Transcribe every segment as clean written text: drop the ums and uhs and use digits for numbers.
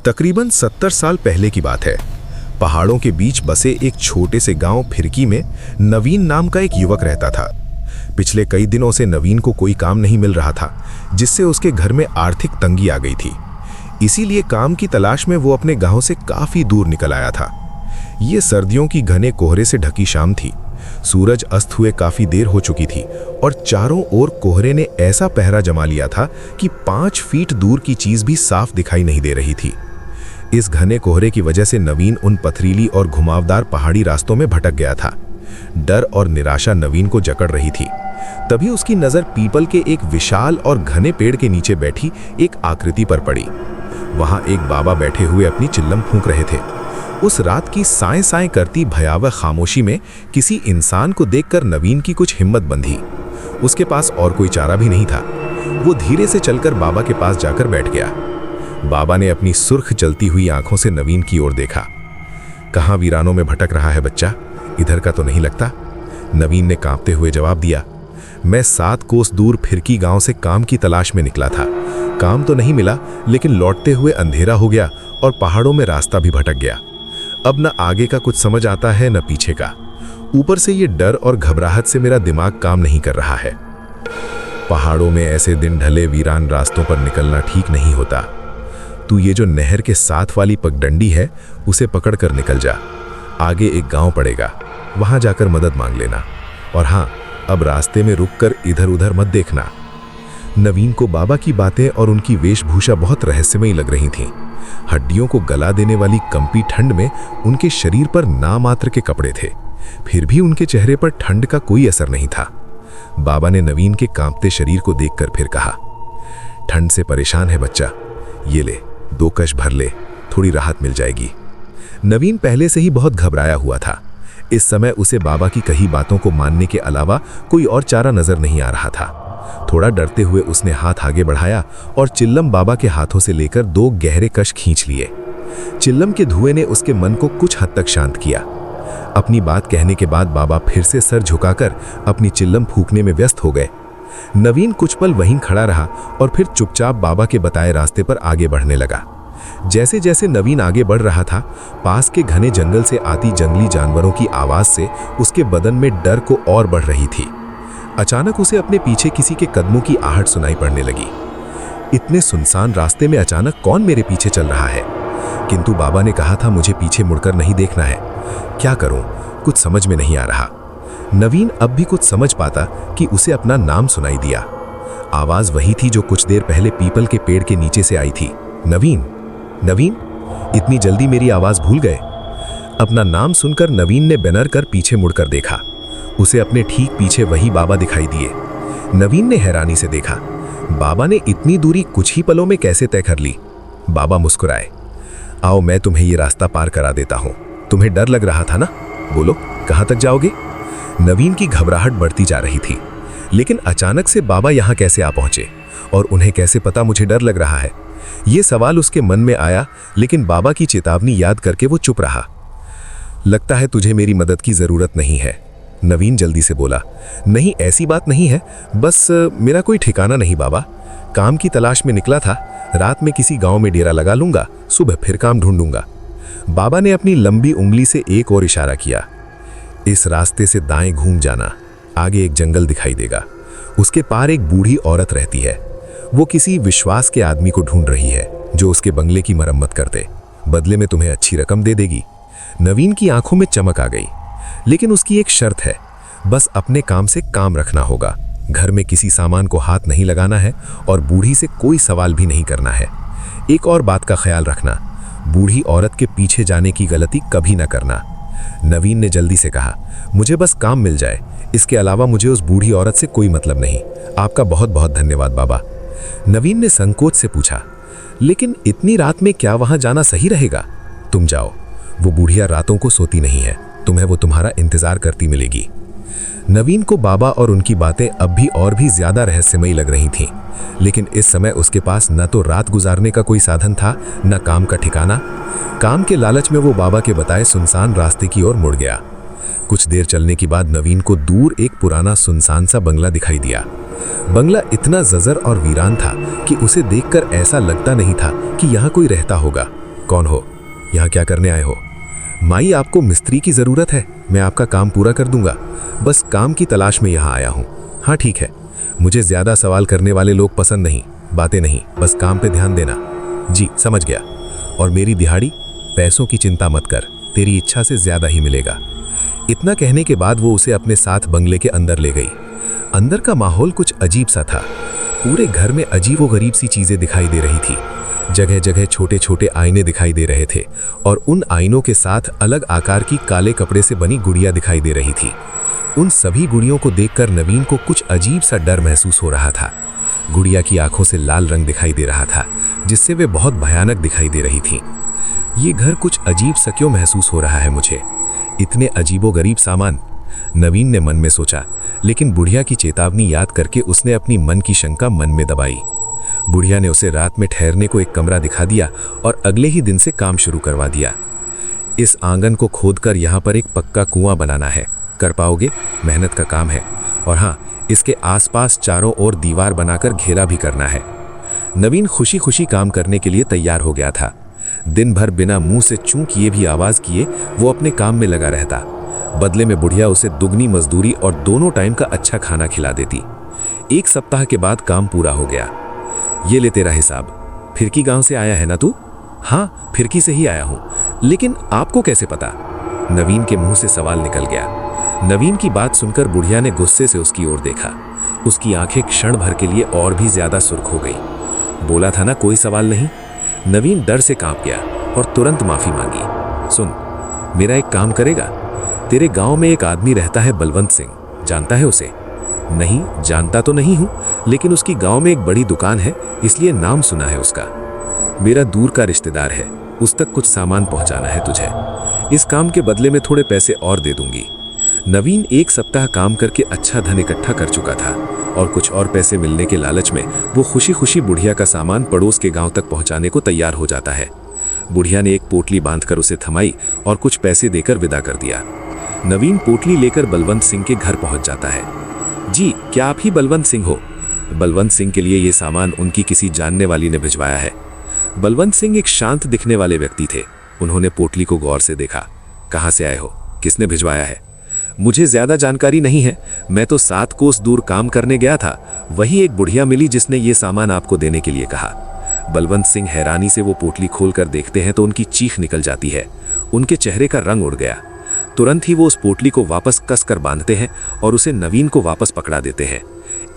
तकरीबन 70 साल पहले की बात है। पहाड़ों के बीच बसे एक छोटे से गांव फिरकी में नवीन नाम का एक युवक रहता था। पिछले कई दिनों से नवीन को कोई काम नहीं मिल रहा था, जिससे उसके घर में आर्थिक तंगी आ गई थी। इसीलिए काम की तलाश में वो अपने गांव से काफी दूर निकल आया था। ये सर्दियों की घने कोहरे से ढकी शाम थी। सूरज अस्त हुए काफी देर हो चुकी थी और चारों ओर कोहरे ने ऐसा पहरा जमा लिया था कि 5 फीट दूर की चीज भी साफ दिखाई नहीं दे रही थी। इस घने कोहरे की वजह से नवीन उन पथरीली और घुमावदार पहाड़ी रास्तों में भटक गया था। डर और निराशा नवीन को जकड़ रही थी। तभी उसकी नजर पीपल के एक विशाल और घने पेड़ के नीचे बैठी एक आकृति पर पड़ी। वहां एक बाबा बैठे हुए अपनी चिल्लम फूंक रहे थे। उस रात की साएं साएं करती भयावह खामोशी में किसी इंसान को देखकर नवीन की कुछ हिम्मत बंधी। उसके पास और कोई चारा भी नहीं था। वो धीरे से चलकर बाबा के पास जाकर बैठ गया। बाबा ने अपनी सुर्ख चलती हुई आंखों से नवीन की ओर देखा। कहाँ वीरानों में भटक रहा है बच्चा, इधर का तो नहीं लगता। नवीन ने कांपते हुए जवाब दिया, मैं 7 कोस दूर फिरकी गांव से काम की तलाश में निकला था। काम तो नहीं मिला, लेकिन लौटते हुए अंधेरा हो गया और पहाड़ों में रास्ता भी भटक गया। अब न आगे का कुछ समझ आता है न पीछे का। ऊपर से ये डर और घबराहट से मेरा दिमाग काम नहीं कर रहा है। पहाड़ों में ऐसे दिन ढले वीरान रास्तों पर निकलना ठीक नहीं होता। तू ये जो नहर के साथ वाली पगडंडी है, उसे पकड़ कर निकल जा। आगे एक गांव पड़ेगा, वहां जाकर मदद मांग लेना। और हाँ, अब रास्ते में रुककर इधर उधर मत देखना। नवीन को बाबा की बातें और उनकी वेशभूषा बहुत रहस्यमयी लग रही थीं। हड्डियों को गला देने वाली कंपी ठंड में उनके शरीर पर नामात्र के कपड़े थे, फिर भी उनके चेहरे पर ठंड का कोई असर नहीं था। बाबा ने नवीन के कांपते शरीर को देखकर फिर कहा, ठंड से परेशान है बच्चा, ये ले 2 कश भर ले, थोड़ी राहत मिल जाएगी। नवीन पहले से ही बहुत घबराया हुआ था। इस समय उसे बाबा की कही बातों को मानने के अलावा कोई और चारा नजर नहीं आ रहा था। थोड़ा डरते हुए उसने हाथ आगे बढ़ाया और चिल्लम बाबा के हाथों से लेकर 2 गहरे कश खींच लिए। चिल्लम के धुएं ने उसके मन को कुछ हद तक शांत किया। अपनी बात कहने के बाद बाबा फिर से सर झुकाकर अपनी चिल्लम फूंकने में व्यस्त हो गए। नवीन कुछ पल वहीं खड़ा रहा और फिर चुपचाप बाबा के बताए रास्ते पर आगे बढ़ने लगा। जैसे जैसे नवीन आगे बढ़ रहा था, पास के घने जंगल से आती जंगली जानवरों की आवाज से उसके बदन में डर को और बढ़ रही थी। अचानक उसे अपने पीछे किसी के कदमों की आहट सुनाई पड़ने लगी। इतने सुनसान रास्ते में अचानक कौन मेरे पीछे चल रहा है? किंतु बाबा ने कहा था मुझे पीछे मुड़कर नहीं देखना है। क्या करूं, कुछ समझ में नहीं आ रहा। नवीन अब भी कुछ समझ पाता कि उसे अपना नाम सुनाई दिया। आवाज वही थी जो कुछ देर पहले पीपल के पेड़ के नीचे से आई थी। नवीन, नवीन, इतनी जल्दी मेरी आवाज भूल गए? अपना नाम सुनकर नवीन ने बनर कर पीछे मुड़कर देखा। उसे अपने ठीक पीछे वही बाबा दिखाई दिए। नवीन ने हैरानी से देखा, बाबा ने इतनी दूरी कुछ ही पलों में कैसे तय कर ली? बाबा मुस्कुराए, आओ मैं तुम्हें ये रास्ता पार करा देता हूं। तुम्हें डर लग रहा था ना? बोलो, कहां तक जाओगे? नवीन की घबराहट बढ़ती जा रही थी। लेकिन अचानक से बाबा यहां कैसे आ पहुंचे और उन्हें कैसे पता मुझे डर लग रहा है? ये सवाल उसके मन में आया, लेकिन बाबा की चेतावनी याद करके वो चुप रहा। लगता है तुझे मेरी मदद की जरूरत नहीं है, नवीन जल्दी से बोला। नहीं, ऐसी बात नहीं है, बस मेरा कोई ठिकाना नहीं बाबा। काम की तलाश में निकला था, रात में किसी गांव में डेरा लगा लूंगा, सुबह फिर काम ढूंढूंगा। बाबा ने अपनी लंबी उंगली से एक और इशारा किया। इस रास्ते से दाएं घूम जाना, आगे एक जंगल दिखाई देगा। उसके पार एक बूढ़ी औरत रहती है। वो किसी विश्वास के आदमी को ढूंढ रही है जो उसके बंगले की मरम्मत कर दे। बदले में तुम्हें अच्छी रकम दे देगी। नवीन की आंखों में चमक आ गई। लेकिन उसकी एक शर्त है, बस अपने काम से काम रखना होगा। घर में किसी सामान को हाथ नहीं लगाना है और बूढ़ी से कोई सवाल भी नहीं करना है। एक और बात का ख्याल रखना, बूढ़ी औरत के पीछे जाने की गलती कभी ना करना। नवीन ने जल्दी से कहा, मुझे बस काम मिल जाए, इसके अलावा मुझे उस बूढ़ी औरत से कोई मतलब नहीं। आपका बहुत बहुत धन्यवाद बाबा। नवीन ने संकोच से पूछा, लेकिन इतनी रात में क्या वहां जाना सही रहेगा? तुम जाओ, वो बूढ़िया रातों को सोती नहीं है, तुम्हें वो तुम्हारा इंतजार करती मिलेगी। नवीन को बाबा और उनकी बातें अब भी और भी ज्यादा रहस्यमयी लग रही थीं, लेकिन इस समय उसके पास न तो रात गुजारने का कोई साधन था, न काम का ठिकाना। काम के लालच में वो बाबा के बताए सुनसान रास्ते की ओर मुड़ गया। कुछ देर चलने के बाद नवीन को दूर एक पुराना सुनसान सा बंगला दिखाई दिया। बंगला इतना जजर और वीरान था कि उसे देखकर ऐसा लगता नहीं था कि यहाँ कोई रहता होगा। कौन हो? यहाँ क्या करने आए हो? माई, आपको मिस्त्री की ज़रूरत है, मैं आपका काम पूरा कर दूंगा। बस काम की तलाश में यहाँ आया हूँ। हाँ ठीक है, मुझे ज़्यादा सवाल करने वाले लोग पसंद नहीं, बातें नहीं, बस काम पे ध्यान देना। जी समझ गया। और मेरी दिहाड़ी? पैसों की चिंता मत कर, तेरी इच्छा से ज़्यादा ही मिलेगा। इतना कहने के बाद वो उसे अपने साथ बंगले के अंदर ले गई। अंदर का माहौल कुछ अजीब सा था। पूरे घर में अजीबोगरीब सी चीज़ें दिखाई दे रही थी। जगह जगह छोटे छोटे आईने दिखाई दे रहे थे और उन आईनों के साथ अलग आकार की काले कपड़े से बनी गुड़िया दिखाई दे रही थी। उन सभी गुड़ियों को देखकर नवीन को कुछ अजीब सा डर महसूस हो रहा था। गुड़िया की आंखों से लाल रंग दिखाई दे रहा था, जिससे वे बहुत भयानक दिखाई दे रही थी। ये घर कुछ अजीब सा क्यों महसूस हो रहा है मुझे? इतने अजीबोगरीब सामान, नवीन ने मन में सोचा। लेकिन बुढ़िया की चेतावनी याद करके उसने अपनी मन की शंका मन में दबाई। बुढ़िया ने उसे रात में ठहरने को एक कमरा दिखा दिया और अगले ही दिन से काम शुरू करवा दिया। इस आंगन को खोदकर यहाँ पर एक पक्का कुआं बनाना है। कर पाओगे? मेहनत का काम है। और हाँ, इसके आसपास चारों ओर दीवार बनाकर घेरा भी करना है। नवीन खुशी खुशी काम करने के लिए तैयार हो गया था। दिन भर बिना मुंह से चूं किए भी आवाज किए वो अपने काम में लगा रहता। बदले में बुढ़िया उसे दुगनी मजदूरी और दोनों टाइम का अच्छा खाना खिला देती। एक सप्ताह के बाद काम पूरा हो गया। ये ले तेरा हिसाब। फिरकी गांव से आया है ना तू? हाँ, फिरकी से ही आया हूं। लेकिन आपको कैसे पता? नवीन के मुंह से सवाल निकल गया। नवीन की बात सुनकर बुढ़िया ने गुस्से से उसकी ओर देखा। उसकी आंखें क्षण भर के लिए और भी ज्यादा सुर्ख हो गई। बोला था ना कोई सवाल नहीं। नवीन डर से कांप गया और तुरंत माफी मांगी। सुन, मेरा एक काम करेगा? तेरे गांव में एक आदमी रहता है, बलवंत सिंह, जानता है उसे? नहीं, जानता तो नहीं हूं, लेकिन उसकी गांव में एक बड़ी दुकान है, इसलिए नाम सुना है उसका। मेरा दूर का रिश्तेदार है, उस तक कुछ सामान पहुंचाना है तुझे। इस काम के बदले में थोड़े पैसे और दे दूंगी। नवीन एक सप्ताह काम करके अच्छा धन इकट्ठा कर चुका था और कुछ और पैसे मिलने के लालच में वो खुशी खुशी बुढ़िया का सामान पड़ोस के गांव तक पहुंचाने को तैयार हो जाता है। बुढ़िया ने एक पोटली बांधकर उसे थमाई और कुछ पैसे देकर विदा कर दिया। नवीन पोटली लेकर बलवंत सिंह के घर पहुंच जाता है। जी, क्या आप ही बलवंत सिंह हो? बलवंत सिंह के लिए ये सामान उनकी किसी जानने वाली ने भिजवाया है। बलवंत सिंह एक शांत दिखने वाले व्यक्ति थे। उन्होंने पोटली को गौर से देखा। कहाँ से आए हो? किसने भिजवाया है? मुझे ज्यादा जानकारी नहीं है, मैं तो 7 कोस दूर काम करने गया था। वही एक बुढ़िया मिली जिसने ये सामान आपको देने के लिए कहा। बलवंत सिंह हैरानी से वो पोटली खोलकर देखते हैं तो उनकी चीख निकल जाती है। उनके चेहरे का रंग उड़ गया। तुरंत ही वो उस पोटली को वापस कसकर बांधते हैं और उसे नवीन को वापस पकड़ा देते हैं।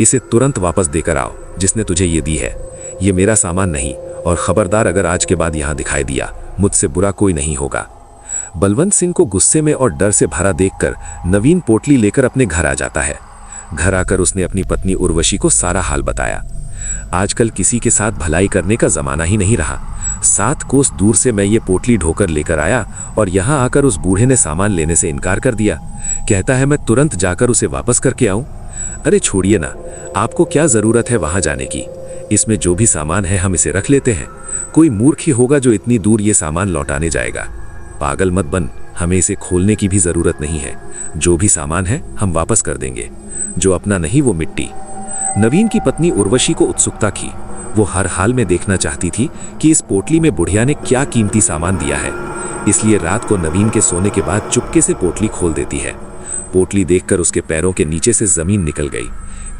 इसे तुरंत वापस देकर आओ, जिसने तुझे ये दी है। ये मेरा सामान नहीं, और खबरदार अगर आज के बाद यहाँ दिखाई दिया, मुझसे बुरा कोई नहीं होगा। बलवंत सिंह को गुस्से में और डर से भरा देखकर नवीन पोटली लेकर अपने घर आ जाता है। घर आकर उसने अपनी पत्नी उर्वशी को सारा हाल बताया। आजकल किसी के साथ भलाई करने का जमाना ही नहीं रहा। 7 कोस दूर से मैं ये पोटली ढोकर लेकर आया और यहाँ आकर उस बूढ़े ने सामान लेने से इनकार कर दिया। कहता है मैं तुरंत जाकर उसे वापस करके आऊं। अरे छोड़िए ना, आपको क्या जरूरत है वहां जाने की? इसमें जो भी सामान है हम इसे रख लेते हैं। कोई मूर्ख ही होगा जो इतनी दूर ये सामान लौटाने जाएगा। पागल मत बन, हमें इसे खोलने की भी जरूरत नहीं है। जो भी सामान है हम वापस कर देंगे। जो अपना नहीं वो मिट्टी। नवीन की पत्नी उर्वशी को उत्सुकता थी। वो हर हाल में देखना चाहती थी कि इस पोटली में बुढ़िया ने क्या कीमती सामान दिया है। इसलिए रात को नवीन के सोने के बाद चुपके से पोटली खोल देती है। पोटली देखकर उसके पैरों के नीचे से जमीन निकल गई।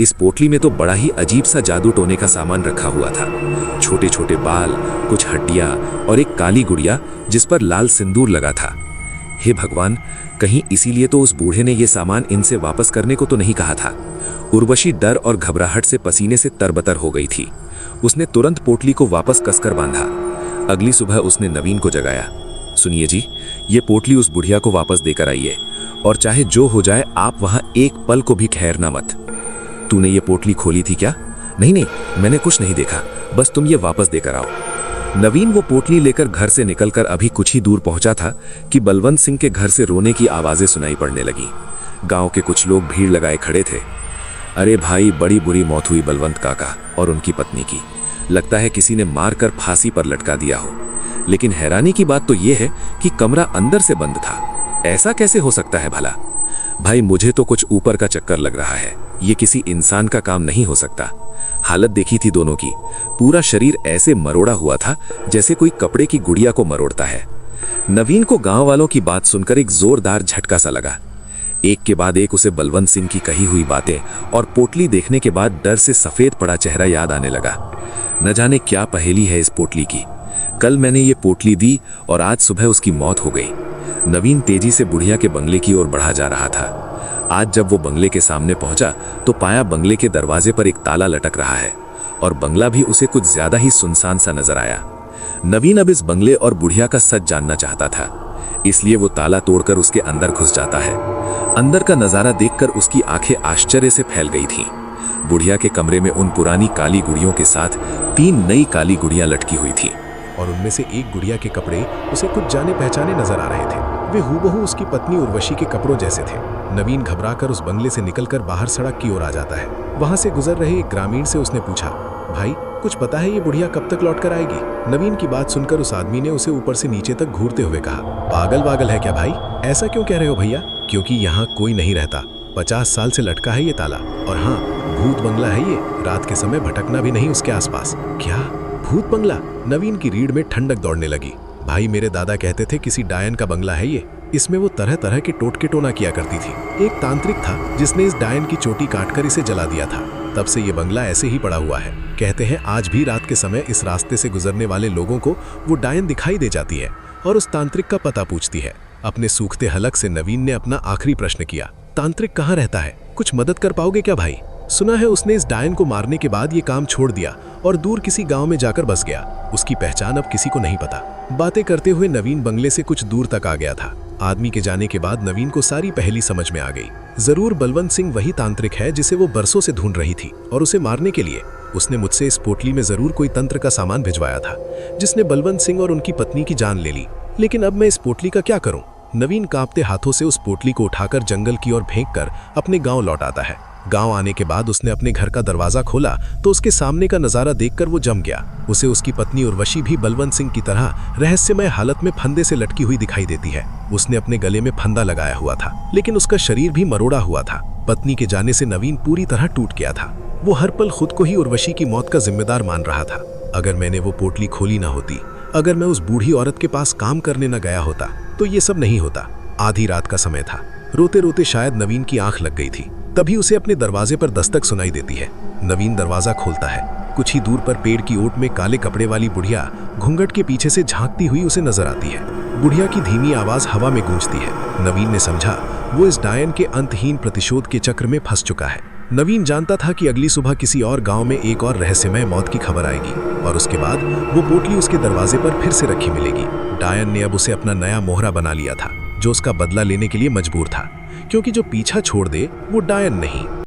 इस पोटली में तो बड़ा ही अजीब सा जादू टोने का सामान रखा हुआ था। छोटे छोटे बाल, कुछ हड्डियां और एक काली गुड़िया जिस पर लाल सिंदूर लगा था। हे भगवान, कहीं इसीलिए तो उस बूढ़े ने यह सामान इनसे वापस करने को तो नहीं कहा था। उर्वशी डर और घबराहट से पसीने से तरबतर हो गई थी। उसने तुरंत पोटली को वापस कसकर बांधा। अगली सुबह उसने नवीन को जगाया। सुनिए जी, ये पोटली उस बुढ़िया को वापस देकर आइए, और चाहे जो हो जाए आप वहां एक पल को भी ठहरना मत। तूने ये पोटली खोली थी क्या? नहीं नहीं, मैंने कुछ नहीं देखा, बस तुम ये वापस देकर आओ। नवीन वो पोटली लेकर घर से निकलकर अभी कुछ ही दूर पहुंचा था कि बलवंत सिंह के घर से रोने की आवाजें सुनाई पड़ने लगी। गांव के कुछ लोग भीड़ लगाए खड़े थे। अरे भाई, बड़ी बुरी मौत हुई बलवंत काका और उनकी पत्नी की। लगता है किसी ने मारकर फांसी पर लटका दिया हो। लेकिन हैरानी की बात तो यह है कि कमरा अंदर से बंद था। ऐसा कैसे हो सकता है भला? भाई मुझे तो कुछ ऊपर का चक्कर लग रहा है, ये किसी इंसान का काम नहीं हो सकता। हालत देखी थी दोनों की, पूरा शरीर ऐसे मरोड़ा हुआ था जैसे कोई कपड़े की गुड़िया को मरोड़ता है। नवीन को गांव वालों की बात सुनकर एक जोरदार झटका सा लगा। एक के बाद एक उसे बलवंत सिंह की कही हुई बातें और पोटली देखने के बाद डर से सफेद पड़ा चेहरा याद आने लगा। न जाने क्या पहेली है इस पोटली की। कल मैंने ये पोटली दी और आज सुबह उसकी मौत हो गई। नवीन तेजी से बुढ़िया के बंगले की ओर बढ़ा जा रहा था। आज जब वो बंगले के सामने पहुंचा तो पाया बंगले के दरवाजे पर एक ताला लटक रहा है और बंगला भी उसे कुछ ज्यादा ही सुनसान सा नजर आया। नवीन अब इस बंगले और बुढ़िया का सच जानना चाहता था, इसलिए वो ताला तोड़कर उसके अंदर घुस जाता है। अंदर का नजारा देखकर उसकी आंखें आश्चर्य से फैल गई थीं। बुढ़िया के कमरे में उन पुरानी काली गुड़ियों के साथ 3 नई काली गुड़ियां लटकी हुई थीं। और उनमें से एक गुड़िया के कपड़े उसे कुछ जाने पहचाने नजर आ रहे थे। वे हूबहू उसकी पत्नी उर्वशी के कपड़ों जैसे थे। नवीन घबराकर उस बंगले से निकलकर बाहर सड़क की ओर आ जाता है। वहां से गुजर रहे एक ग्रामीण से उसने पूछा, भाई कुछ पता है ये बुढ़िया कब तक लौट कर आएगी? नवीन की बात सुनकर उस आदमी ने उसे ऊपर से नीचे तक घूरते हुए कहा, पागल वागल है क्या भाई? ऐसा क्यों कह रहे हो भैया? क्योंकि यहाँ कोई नहीं रहता। 50 साल से लटका है ये ताला। और हाँ, भूत बंगला है ये, रात के समय भटकना भी नहीं उसके आसपास। क्या भूत बंगला? नवीन की रीढ़ में ठंडक दौड़ने लगी। भाई मेरे दादा कहते थे किसी डायन का बंगला है ये। इसमें वो तरह तरह के टोटके टोना किया करती थी। एक तांत्रिक था जिसने इस डायन की चोटी काटकर इसे जला दिया था। तब से ये बंगला ऐसे ही पड़ा हुआ है। कहते हैं आज भी रात के समय इस रास्ते से गुजरने वाले लोगों को वो डायन दिखाई दे जाती है और उस तांत्रिक का पता पूछती है। अपने सूखते हलक से नवीन ने अपना आखिरी प्रश्न किया, तांत्रिक कहाँ रहता है? कुछ मदद कर पाओगे क्या भाई? सुना है उसने इस डायन को मारने के बाद ये काम छोड़ दिया और दूर किसी गांव में जाकर बस गया। उसकी पहचान अब किसी को नहीं पता। बातें करते हुए नवीन बंगले से कुछ दूर तक आ गया था। आदमी के जाने के बाद नवीन को सारी पहेली समझ में आ गई। जरूर बलवंत सिंह वही तांत्रिक है जिसे वो बरसों से ढूंढ रही थी और उसे मारने के लिए उसने मुझसे इस पोटली में जरूर कोई तंत्र का सामान भिजवाया था जिसने बलवंत सिंह और उनकी पत्नी की जान ले ली। लेकिन अब मैं इस पोटली का क्या करूं? नवीन कांपते हाथों से उस पोटली को उठाकर जंगल की ओर फेंककर अपने गांव लौट आता है। गांव आने के बाद उसने अपने घर का दरवाजा खोला तो उसके सामने का नजारा देखकर वो जम गया। उसे उसकी पत्नी उर्वशी भी बलवंत सिंह की तरह रहस्यमय हालत में फंदे से लटकी हुई दिखाई देती है। उसने अपने गले में फंदा लगाया हुआ था, लेकिन उसका शरीर भी मरोड़ा हुआ था। पत्नी के जाने से नवीन पूरी तरह टूट गया था। वो हर पल खुद को ही उर्वशी की मौत का जिम्मेदार मान रहा था। अगर मैंने वो पोटली खोली ना होती, अगर मैं उस बूढ़ी औरत के पास काम करने न गया होता तो ये सब नहीं होता। आधी रात का समय था। रोते रोते शायद नवीन की आंख लग गई थी। तभी उसे अपने दरवाजे पर दस्तक सुनाई देती है। नवीन दरवाजा खोलता है। कुछ ही दूर पर पेड़ की ओट में काले कपड़े वाली बुढ़िया घूंघट के पीछे से झांकती हुई उसे नजर आती है। बुढ़िया की धीमी आवाज हवा में गूंजती है। नवीन ने समझा वो इस डायन के अंतहीन प्रतिशोध के चक्र में फंस चुका है। नवीन जानता था कि अगली सुबह किसी और गांव में एक और रहस्यमय मौत की खबर आएगी और उसके बाद वो पोटली उसके दरवाजे पर फिर से रखी मिलेगी। डायन ने अब उसे अपना नया मोहरा बना लिया था, जो उसका बदला लेने के लिए मजबूर था, क्योंकि जो पीछा छोड़ दे वो डायन नहीं